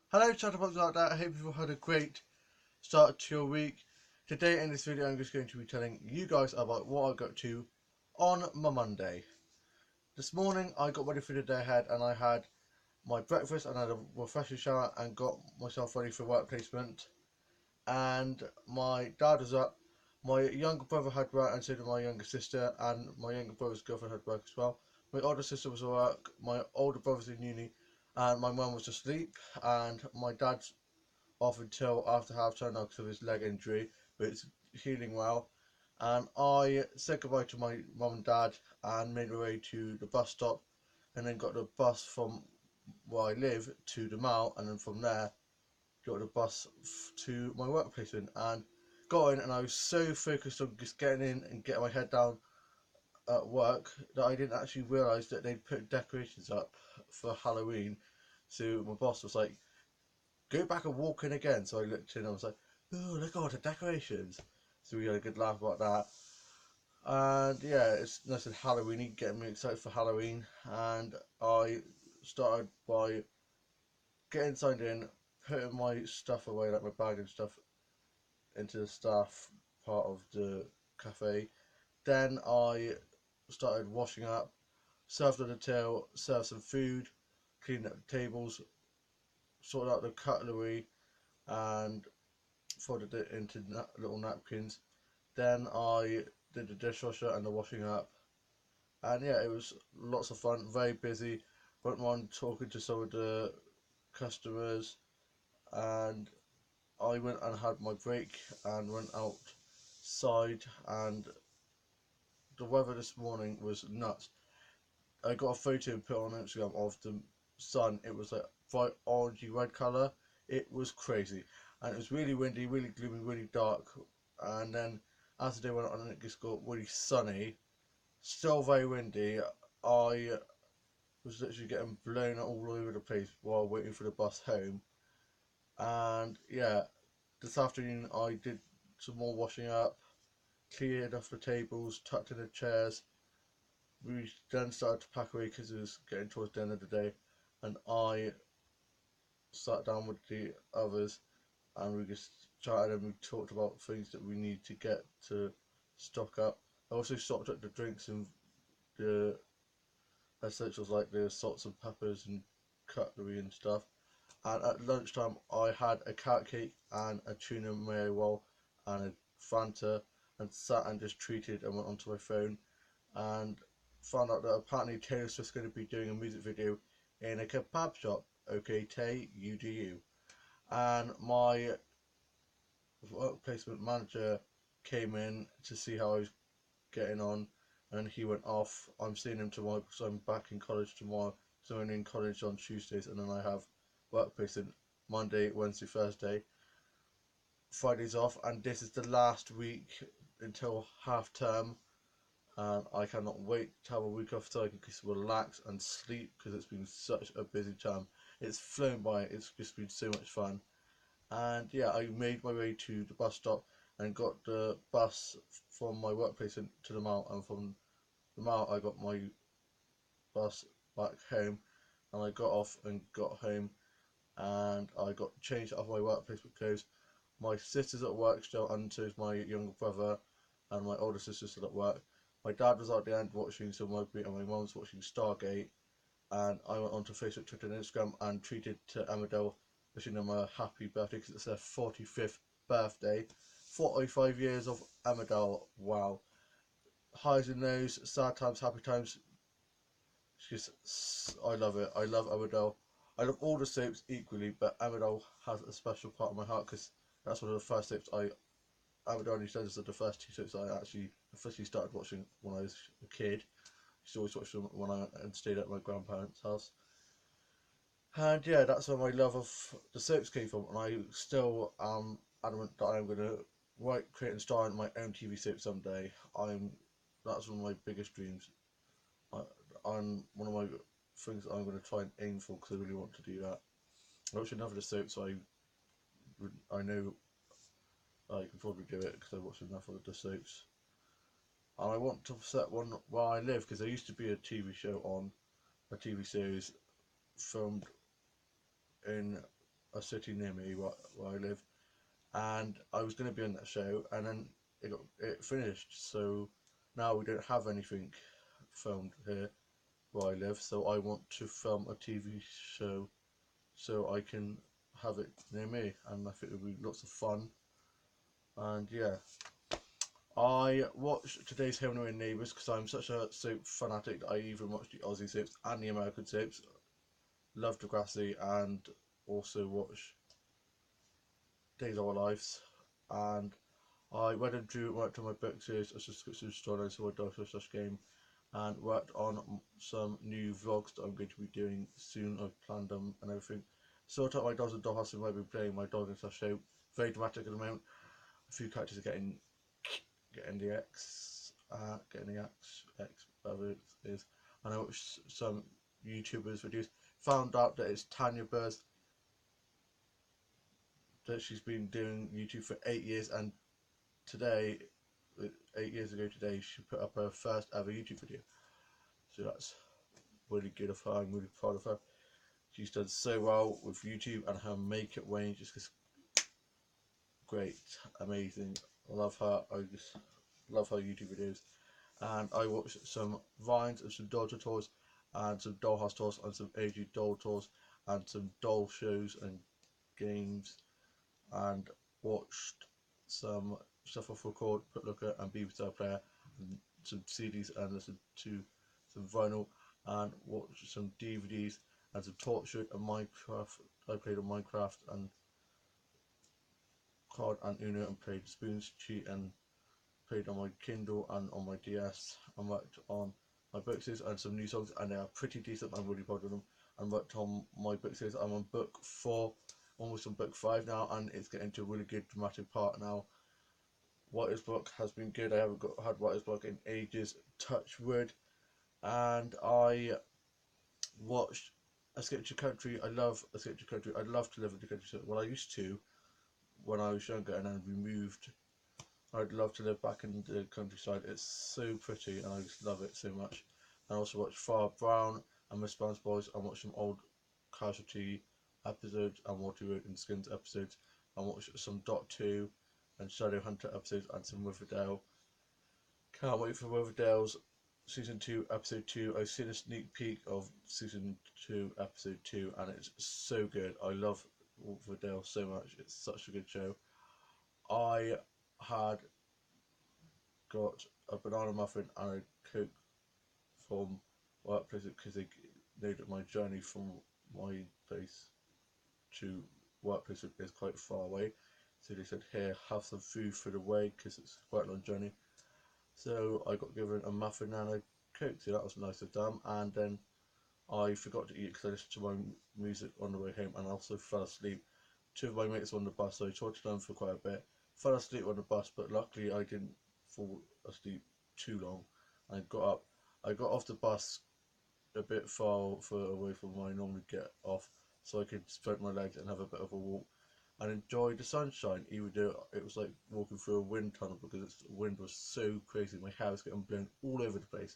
Hello chatterboxes out there, I hope you've had a great start to your week. Today in this video I'm just going to be telling you guys about what I got to on my Monday. This morning I got ready for the day ahead and I had my breakfast and I had a refreshing shower and got myself ready for work placement. And my dad was up, my younger brother had work and so did my younger sister, and my younger brother's girlfriend had work as well. My older sister was at work, my older brother's in uni, and my mum was asleep, and my dad's off until after half term now because of his leg injury, but it's healing well. And I said goodbye to my mum and dad and made my way to the bus stop, and then got the bus from where I live to the mall, and then from there got the bus to my work placement and got in. And I was so focused on just getting in and getting my head down at work that I didn't actually realise that they'd put decorations up for Halloween. So my boss was like, go back and walk in again. So I looked in and I was like, oh, look at all the decorations. So we had a good laugh about that. And yeah, it's nice and Halloweeny, getting me excited for Halloween. And I started by getting signed in, putting my stuff away, like my bag and stuff, into the staff part of the cafe. Then I started washing up, served at the till, served some food, cleaned up the tables, sorted out the cutlery, and folded it into little napkins. Then I did the dishwasher and the washing up, and yeah, it was lots of fun. Very busy. Went on talking to some of the customers, and I went and had my break and went outside. And the weather this morning was nuts. I got a photo and put on Instagram of the sun. It was like bright orangey red colour. It was crazy, and it was really windy, really gloomy, really dark. And then as the day went on, it just got really sunny, still very windy. I was literally getting blown all over the place while waiting for the bus home. And yeah, this afternoon I did some more washing up, cleared off the tables, tucked in the chairs. We then started to pack away because it was getting towards the end of the day, and I sat down with the others and we just chatted and we talked about things that we need to get to stock up. I also stocked up the drinks and the essentials like the salts and peppers and cutlery and stuff. And at lunchtime, I had a carrot cake and a tuna mayo roll and a Fanta, and sat and just treated and went onto my phone and found out that apparently Taylor Swift's going to be doing a music video in a kebab shop. Okay, Tay, you do you. And my work placement manager came in to see how I was getting on, and he went off. I'm seeing him tomorrow because I'm back in college tomorrow. So I'm in college on Tuesdays, and then I have work placement Monday, Wednesday, Thursday, Fridays off, and this is the last week until half term. And I cannot wait to have a week off so I can just relax and sleep because it's been such a busy time. It's flown by. It's just been so much fun. And yeah, I made my way to the bus stop and got the bus from my workplace to the mall, and from the mall I got my bus back home, and I got off and got home, and I got changed out of my workplace clothes. My sister's at work still, and so is my younger brother, and my older sister's still at work. My dad was at the end watching some rugby, and my mum's watching Stargate. And I went onto Facebook, Twitter, and Instagram and tweeted to Emmerdale, wishing them a happy birthday because it's their 45th birthday. 45 years of Emmerdale, wow. Highs and lows, sad times, happy times. It's just, I love it. I love Emmerdale. I love all the soaps equally, but Emmerdale has a special part of my heart because that's one of the first soaps Emmerdale and EastEnders are the first two soaps I actually officially started watching when I was a kid. I used to always watch them when I went and stayed at my grandparents' house. And yeah, that's where my love of the soaps came from, and I still am adamant that I'm going to write, create, and star in my own TV soap someday. That's one of my biggest dreams. I, I'm one of my things that I'm going to try and aim for because I really want to do that. I watch enough of the soaps, so I know I can probably do it because I watch enough of the soaps. And I want to set one where I live because there used to be a TV show on, a TV series filmed in a city near me where I live, and I was going to be on that show, and then it finished. So now we don't have anything filmed here where I live. So I want to film a TV show so I can have it near me, and I think it would be lots of fun. And yeah, I watched today's Home and Away Neighbours because I'm such a soap fanatic that I even watch the Aussie soaps and the American soaps. Love Degrassi and also watch Days of Our Lives. And I went and worked on my book series, a subscription store, so I did such game, and worked on some new vlogs that I'm going to be doing soon. I've planned them and everything. Sort out my dogs and dollhouse, and I've been playing my dog and stuff show. Very dramatic at the moment. A few characters are getting the X, whatever it is. And I watched some YouTubers videos. Found out that it's Tanya Burrs, that she's been doing YouTube for 8 years, and today, 8 years ago today, she put up her first ever YouTube video. So that's really good of her. I'm really proud of her. She's done so well with YouTube, and her makeup range is just great, amazing. I love her. I just love her YouTube videos. And I watched some vines of some doll tours and some dollhouse tours and some AG doll tours and some doll shows and games, and watched some stuff off record, put looker and BBC player, and some CDs, and listened to some vinyl, and watched some DVDs and some torture and Minecraft. I played on Minecraft and card and Uno, and played spoons, cheat, and played on my Kindle and on my DS, and worked on my book series and some new songs, and they are pretty decent. I'm really proud of them. And worked on my book series. I'm on book 4, almost on book 5 now, and it's getting to a really good dramatic part now. White's book has been good. I haven't had White's book in ages. Touch wood. And I watched Escape to Country. I love Escape to Country. I'd love to live in the country. Well, I used to when I was younger, and then we moved. I'd love to live back in the countryside. It's so pretty, and I just love it so much. I also watched Far Brown and Miss Brown's Boys. I watched some old Casualty episodes and Water Road and Skins episodes. I watched some Dot 2 and Shadow Hunter episodes and some Riverdale. Can't wait for Riverdale's Season 2 Episode 2. I've seen a sneak peek of Season 2 Episode 2, and it's so good. I love Riverdale so much. It's such a good show. I had got a banana muffin and a Coke from workplace because they know that my journey from my place to workplace is quite far away. So they said, here, have some food for the way, because it's quite a long journey. So I got given a muffin and a Coke, so that was nice of them. And then I forgot to eat because I listened to my music on the way home, and also fell asleep. 2 of my mates were on the bus, so I talked to them for quite a bit. Fell asleep on the bus, but luckily I didn't fall asleep too long. I got off the bus a bit far away from where I normally get off, so I could spread my legs and have a bit of a walk and enjoy the sunshine, even though it was like walking through a wind tunnel because the wind was so crazy. My hair was getting blown all over the place.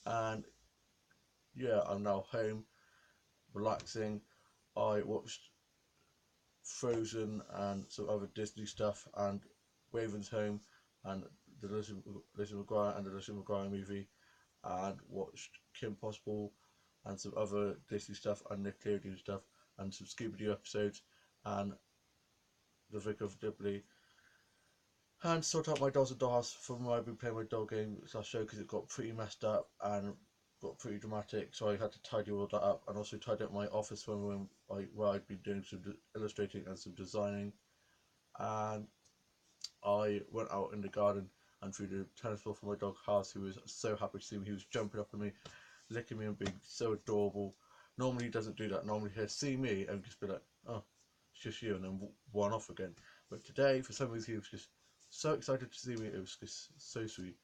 And yeah, I'm now home, relaxing. I watched Frozen and some other Disney stuff, and Raven's Home, and the Lizzie McGuire and the Lizzie McGuire movie, and watched Kim Possible and some other Disney stuff and Nickelodeon stuff, and some Scooby-Doo episodes, and The Vicar of Dibley, and sort out my dolls and dollhouse from where I've been playing my doll game show, because it got pretty messed up and got pretty dramatic, so I had to tidy all that up, and also tidy up my office where I'd been doing some illustrating and some designing. And I went out in the garden and threw the tennis ball for my dog Haas, who was so happy to see me. He was jumping up at me, licking me and being so adorable. Normally he doesn't do that. Normally he'll see me and just be like, oh, it's just you, and then one off again. But today, for some reason, he was just so excited to see me. It was just so sweet.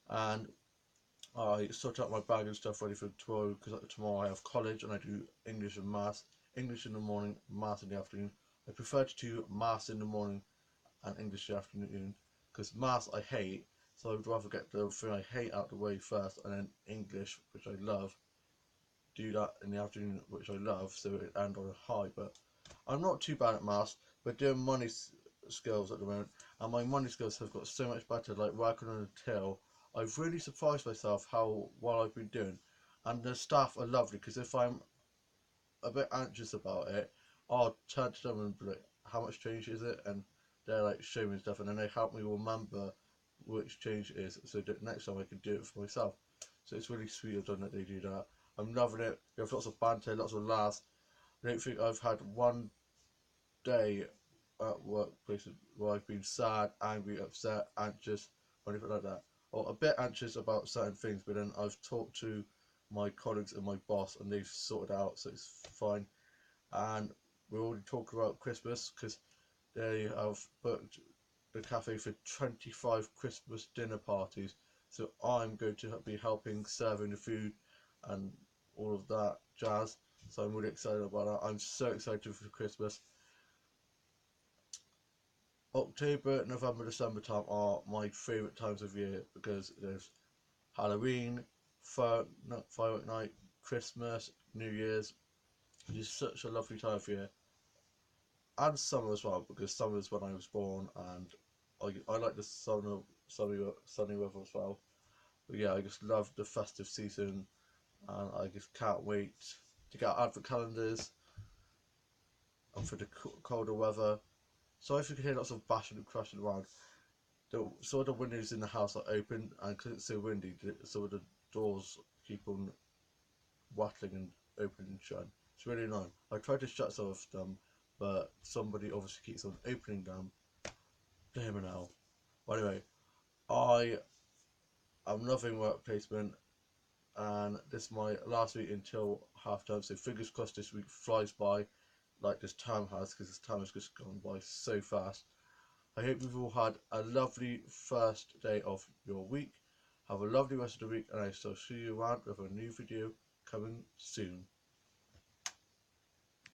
And I sort out my bag and stuff ready for tomorrow, because tomorrow I have college and I do English and maths. English in the morning, maths in the afternoon. I prefer to do maths in the morning and English in the afternoon, because maths I hate, so I'd rather get the thing I hate out of the way first, and then English, which I love, do that in the afternoon, which I love, so it end on a high. But I'm not too bad at maths, but doing money skills at the moment, and my money skills have got so much better. Like working on a till, I've really surprised myself how well I've been doing, and the staff are lovely. Because if I'm a bit anxious about it, I'll turn to them and be like, "How much change is it?" And they're like, "Show me stuff," and then they help me remember which change it is, so that next time I can do it for myself. So it's really sweet of them that they do that. I'm loving it. We have lots of banter, lots of laughs. I don't think I've had one day at workplace where I've been sad, angry, upset, anxious, or anything like that. Or a bit anxious about certain things, but then I've talked to my colleagues and my boss, and they've sorted out, so it's fine. And we're already talking about Christmas because they have booked the cafe for 25 Christmas dinner parties. So I'm going to be helping serving the food and all of that jazz. So I'm really excited about that. I'm so excited for Christmas. October, November, December time are my favourite times of year because there's Halloween, firework night, Christmas, New Year's. It's such a lovely time of year, and summer as well because summer is when I was born, and I like the sunny weather as well. But yeah, I just love the festive season, and I just can't wait to get advent calendars and for the colder weather. So if you can hear lots of bashing and crashing around, some of the windows in the house are open, and because it's so windy, some of the doors keep on rattling and opening and shutting. It's really annoying. I tried to shut some of them, but somebody obviously keeps on opening them. Damn it now. But anyway, I am loving work placement, and this is my last week until half term. So fingers crossed this week flies by, like this term has, because this term has just gone by so fast. I hope you've all had a lovely first day of your week. Have a lovely rest of the week, and I shall see you around with a new video coming soon.